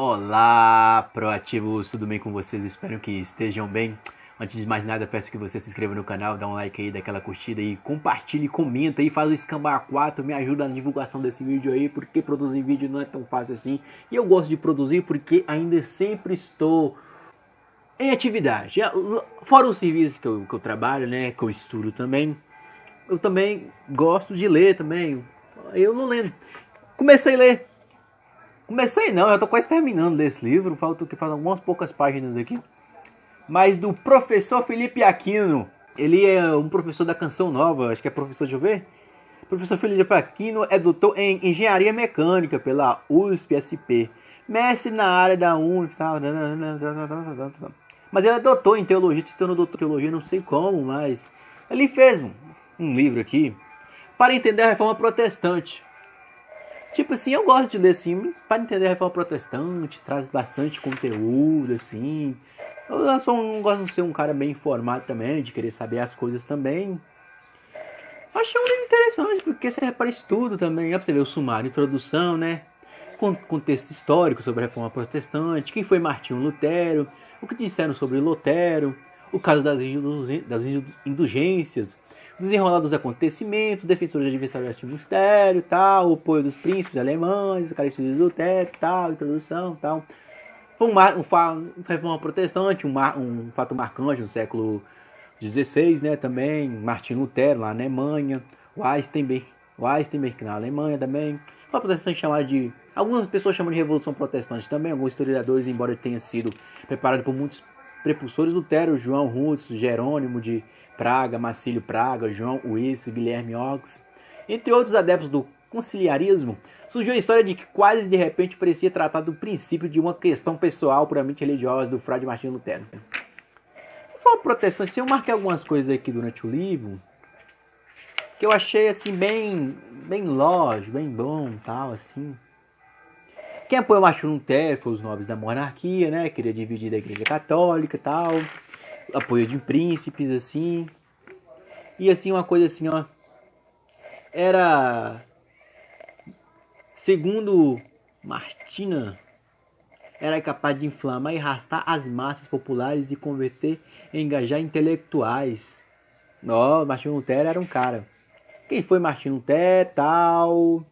Olá, proativos, tudo bem com vocês? Espero que estejam bem. Antes de mais nada, peço que você se inscreva no canal, dá um like aí, dá aquela curtida aí, compartilhe, comenta aí, faz o escambar 4, me ajuda na divulgação desse vídeo aí, porque produzir vídeo não é tão fácil assim. E eu gosto de produzir porque ainda sempre estou em atividade. Fora os serviços que eu trabalho, né, que eu estudo também, eu também gosto de ler também. Eu não lendo. Comecei a ler. Comecei não, eu tô quase terminando desse livro, falta algumas poucas páginas aqui. Mas do professor Felipe Aquino. Ele é um professor da Canção Nova, acho que é professor, deixa eu ver. Professor Felipe Aquino é doutor em Engenharia Mecânica pela USP-SP. Mestre na área da UNF. Mas ele é doutor em teologia, se tornou doutor em teologia, não sei como, mas... Ele fez um livro aqui para entender a reforma protestante. Tipo assim, eu gosto de ler assim, para entender a reforma protestante, traz bastante conteúdo, assim. Eu gosto de ser um cara bem informado também, de querer saber as coisas também. Achei um livro interessante, porque serve para estudo também. Dá pra você ver o sumário, introdução, né? Contexto histórico sobre a reforma protestante, quem foi Martinho Lutero, o que disseram sobre Lutero, o caso das indulgências, desenrolar dos acontecimentos, defensores de adversário do mistério, tal, o apoio dos príncipes alemães, a carícia de Lutero, tal, introdução, tal. Foi uma protestante, um fato marcante no século XVI, né, também, Martinho Lutero lá na Alemanha, Wittenberg na Alemanha também. Uma protestante chamada de... Algumas pessoas chamam de Revolução Protestante também, alguns historiadores, embora tenha sido preparado por muitos prepulsores, Lutero, João Hus, Jerônimo de Praga, Marcílio Praga, João Huis, Guilherme Ox, entre outros adeptos do conciliarismo, surgiu a história de que quase de repente parecia tratar do princípio de uma questão pessoal puramente religiosa do frade Martinho Lutero. Foi protestante, eu marquei algumas coisas aqui durante o livro que eu achei assim bem lógico, bem bom, tal assim. Quem apoiou Martinho Lutero foi os nobres da monarquia, né? Queria dividir da Igreja Católica, tal. Apoio de príncipes, assim. E assim, uma coisa assim, ó. Era... Segundo Martina, era capaz de inflamar e arrastar as massas populares e converter e engajar intelectuais. Ó, Martinho Lutero era um cara. Quem foi Martinho Lutero, tal...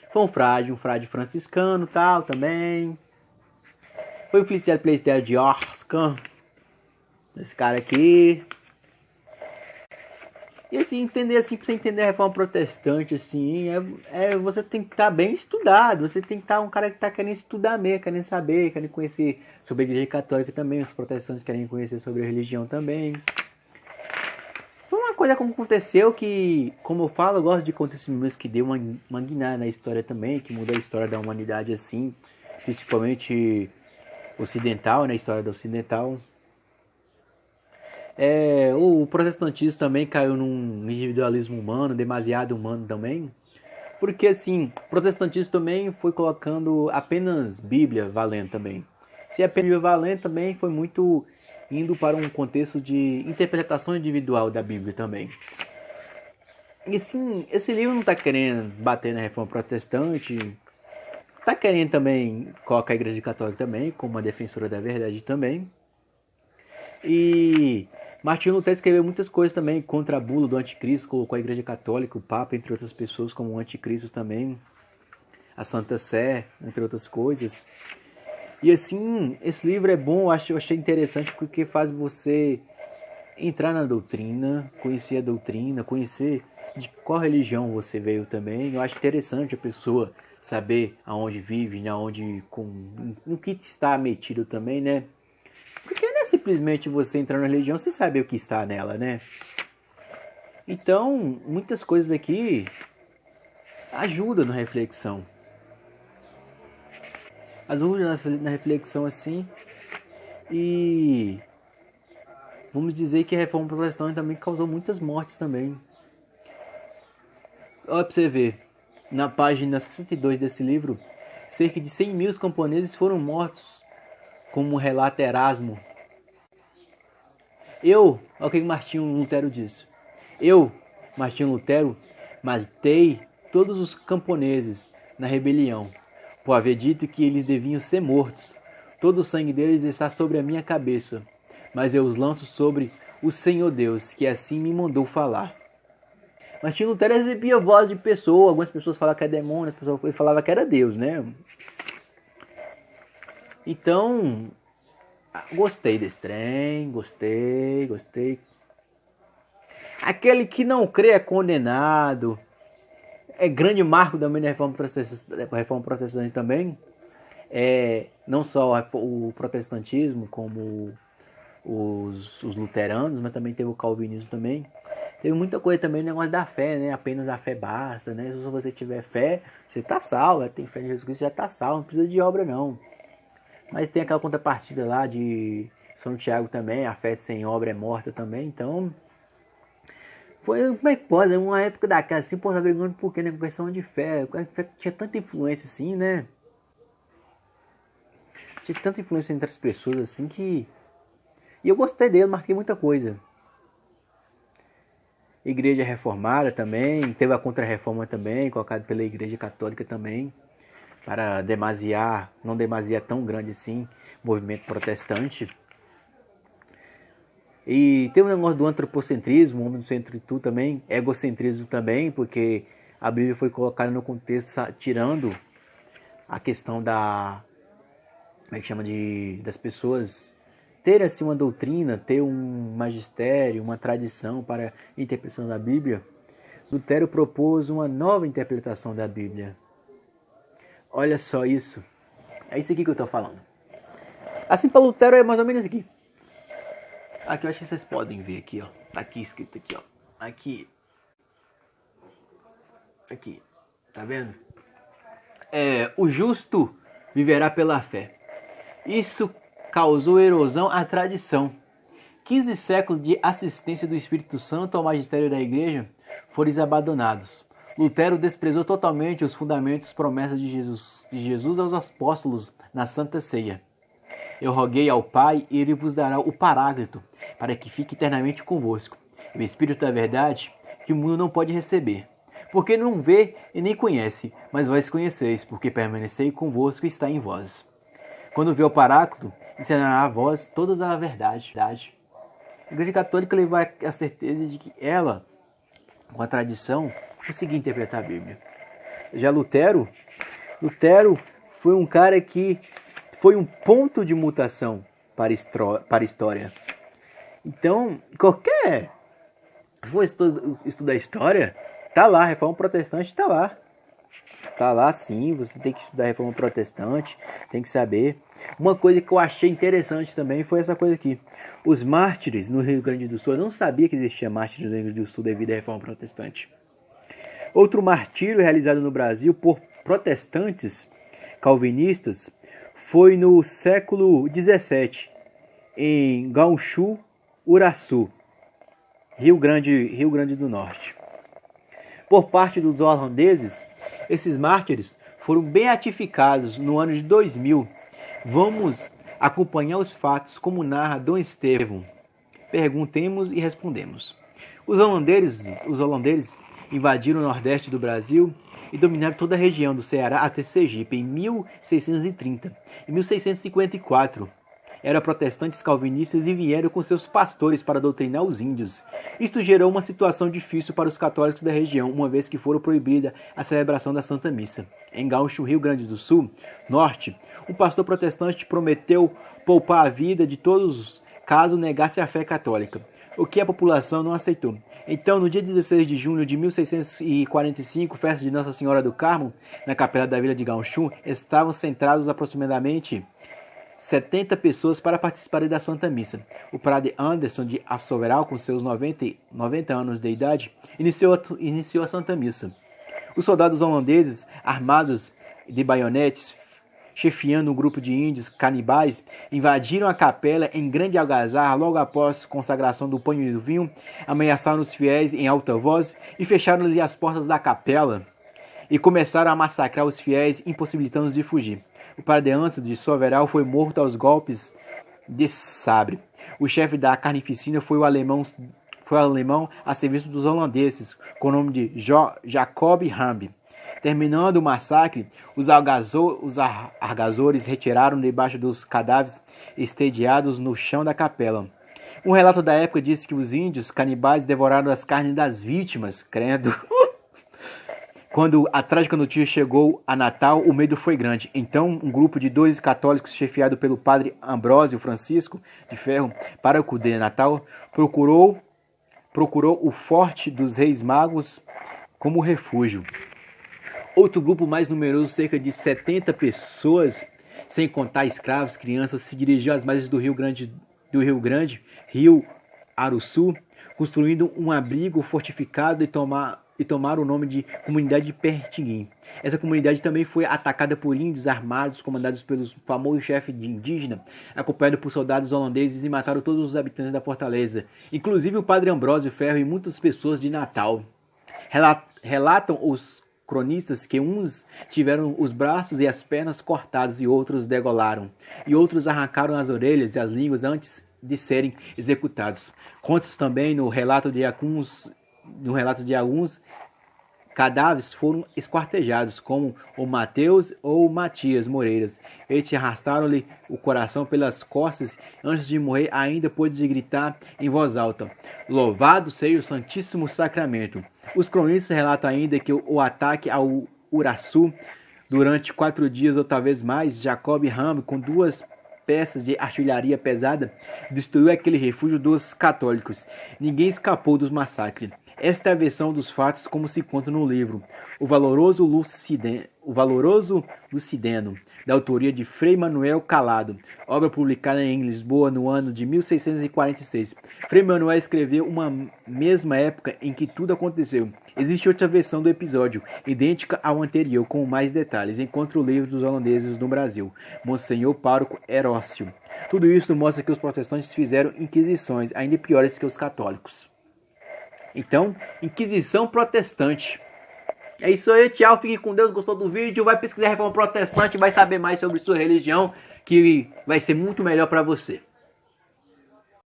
Foi um frade franciscano, tal, também. Foi influenciado pela ideia de Oscar, esse cara aqui. E assim, entender assim, pra você entender a reforma protestante, assim, você tem que estar bem estudado. Você tem que estar um cara que está querendo estudar mesmo, querendo saber, querendo conhecer sobre a Igreja Católica também. Os protestantes querem conhecer sobre a religião também. Foi uma coisa como aconteceu que, como eu falo, eu gosto de acontecimentos que deu uma guinada na história também, que mudou a história da humanidade assim, principalmente ocidental, né, a história do ocidental. O protestantismo também caiu num individualismo humano, demasiado humano também, porque assim, o protestantismo também foi colocando apenas Bíblia valendo também. Se a Bíblia valendo também foi muito indo para um contexto de interpretação individual da Bíblia também. E assim, esse livro não está querendo bater na reforma protestante, está querendo também colocar a Igreja Católica também como uma defensora da verdade também. E Martinho Lutero escreveu muitas coisas também contra a bula do anticristo, colocou a Igreja Católica, o Papa, entre outras pessoas, como o anticristo também, a Santa Sé, entre outras coisas. E assim, esse livro é bom, eu achei interessante porque faz você entrar na doutrina, conhecer a doutrina, conhecer de qual religião você veio também. Eu acho interessante a pessoa saber aonde vive, no que está metido também, né? Porque não é simplesmente você entrar na religião sem saber o que está nela, né? Então, muitas coisas aqui ajudam na reflexão. Ajudam na reflexão assim. E vamos dizer que a reforma protestante também causou muitas mortes também. Olha pra você ver. Na página 62 desse livro, cerca de 100 mil camponeses foram mortos, como relata Erasmo. Olha o que Martinho Lutero disse. Martinho Lutero, matei todos os camponeses na rebelião, por haver dito que eles deviam ser mortos. Todo o sangue deles está sobre a minha cabeça, mas eu os lanço sobre o Senhor Deus, que assim me mandou falar. Martinho Lutero recebia voz de pessoa, algumas pessoas falavam que era demônio, as pessoas falavam que era Deus, né? Então, gostei desse trem, gostei. Aquele que não crê é condenado. É grande marco também da reforma protestante também. Não só o protestantismo, como os luteranos, mas também teve o calvinismo também. Teve muita coisa também no negócio da fé, né? Apenas a fé basta, né? Se você tiver fé, você está salvo. Tem fé em Jesus Cristo, já está salvo. Não precisa de obra, não. Mas tem aquela contrapartida lá de São Tiago também. A fé sem obra é morta também. Então, foi, como é que pode? Uma época daquela assim, pô, tá brigando por quê? Né? Com questão de fé. Tinha tanta influência assim, né? Tinha tanta influência entre as pessoas assim que... E eu gostei dele, marquei muita coisa. Igreja reformada também, teve a contra-reforma também, colocada pela Igreja Católica também, para não demasiar tão grande assim, movimento protestante. E teve o negócio do antropocentrismo, homem do centro de tudo também, egocentrismo também, porque a Bíblia foi colocada no contexto tirando a questão das pessoas ter assim uma doutrina, ter um magistério, uma tradição para a interpretação da Bíblia. Lutero propôs uma nova interpretação da Bíblia. Olha só isso. É isso aqui que eu estou falando. Assim, para Lutero é mais ou menos aqui. Aqui eu acho que vocês podem ver aqui, ó. Tá aqui escrito aqui, ó. Aqui. Tá vendo? O justo viverá pela fé. Isso causou erosão à tradição. 15 séculos de assistência do Espírito Santo ao magistério da Igreja foram abandonados. Lutero desprezou totalmente os fundamentos e promessas de Jesus aos apóstolos na Santa Ceia. Eu roguei ao Pai e Ele vos dará o Paráclito, para que fique eternamente convosco. O Espírito da verdade, que o mundo não pode receber. Porque não vê e nem conhece, mas vós conheceis, porque permanecei convosco e está em vós. Quando vê o Paráclito, ensinará a vós toda a verdade. A Igreja Católica levou a certeza de que ela, com a tradição, conseguia interpretar a Bíblia. Já Lutero foi um cara que foi um ponto de mutação para a história. Então, qualquer for estudar história, tá lá, a Reforma Protestante tá lá. Tá lá sim, você tem que estudar a Reforma Protestante, tem que saber. Uma coisa que eu achei interessante também foi essa coisa aqui. Os mártires no Rio Grande do Sul, eu não sabia que existia mártires no Rio Grande do Sul devido à Reforma Protestante. Outro martírio realizado no Brasil por protestantes calvinistas foi no século XVII, em Gaúcho, Uraçu, Rio Grande do Norte. Por parte dos holandeses, esses mártires foram beatificados no ano de 2000. Vamos acompanhar os fatos como narra Dom Estevão. Perguntemos e respondemos. Os holandeses invadiram o nordeste do Brasil e dominaram toda a região do Ceará até Sergipe em 1630. Em 1654, eram protestantes calvinistas e vieram com seus pastores para doutrinar os índios. Isto gerou uma situação difícil para os católicos da região, uma vez que foram proibida a celebração da Santa Missa. Em Gaúcho, Rio Grande do Sul, norte, um pastor protestante prometeu poupar a vida de todos caso negasse a fé católica, o que a população não aceitou. Então, no dia 16 de junho de 1645, festa de Nossa Senhora do Carmo, na capela da vila de Gaúcho, estavam centrados aproximadamente 70 pessoas para participarem da Santa Missa. O padre Anderson de Assoveral, com seus 90 anos de idade, iniciou a Santa Missa. Os soldados holandeses, armados de baionetes, chefiando um grupo de índios canibais, invadiram a capela em grande algazarra logo após a consagração do pão e do vinho, ameaçaram os fiéis em alta voz e fecharam-lhe as portas da capela e começaram a massacrar os fiéis, impossibilitando-os de fugir. O padre Anderson de Soveral foi morto aos golpes de sabre. O chefe da carnificina foi o alemão a serviço dos holandeses, com o nome de Jacob Hambe. Terminando o massacre, os argasores retiraram debaixo dos cadáveres estediados no chão da capela. Um relato da época diz que os índios canibais devoraram as carnes das vítimas, credo. Quando a trágica notícia chegou a Natal, o medo foi grande. Então, um grupo de 12 católicos, chefiado pelo padre Ambrósio Francisco de Ferro, pároco de Natal, procurou o Forte dos Reis Magos como refúgio. Outro grupo mais numeroso, cerca de 70 pessoas, sem contar escravos, crianças, se dirigiu às margens do Rio Rio Aruçu, construindo um abrigo fortificado e tomaram o nome de Comunidade de Pertinguim. Essa comunidade também foi atacada por índios armados, comandados pelo famoso chefe indígena, acompanhado por soldados holandeses, e mataram todos os habitantes da fortaleza, inclusive o padre Ambrósio Ferro e muitas pessoas de Natal. Relatam os cronistas que uns tiveram os braços e as pernas cortados e outros degolaram, e outros arrancaram as orelhas e as línguas antes de serem executados. Conta-se também no relato de alguns cadáveres foram esquartejados, como o Mateus ou o Matias Moreiras. Eles arrastaram-lhe o coração pelas costas. Antes de morrer, ainda pôde gritar em voz alta: "Louvado seja o Santíssimo Sacramento". Os cronistas relatam ainda que o ataque ao Uraçu, durante 4 dias ou talvez mais, Jacob Ram, com 2 peças de artilharia pesada, destruiu aquele refúgio dos católicos. Ninguém escapou dos massacres. Esta é a versão dos fatos como se conta no livro O Valoroso Lucideno, da autoria de Frei Manuel Calado, obra publicada em Lisboa no ano de 1646. Frei Manuel escreveu uma mesma época em que tudo aconteceu. Existe outra versão do episódio, idêntica ao anterior, com mais detalhes. Encontre o livro dos holandeses no Brasil, Monsenhor Pároco Herócio. Tudo isso mostra que os protestantes fizeram inquisições ainda piores que os católicos. Então, Inquisição Protestante. É isso aí, tchau, fique com Deus, gostou do vídeo, vai pesquisar Reforma Protestante, vai saber mais sobre sua religião, que vai ser muito melhor para você.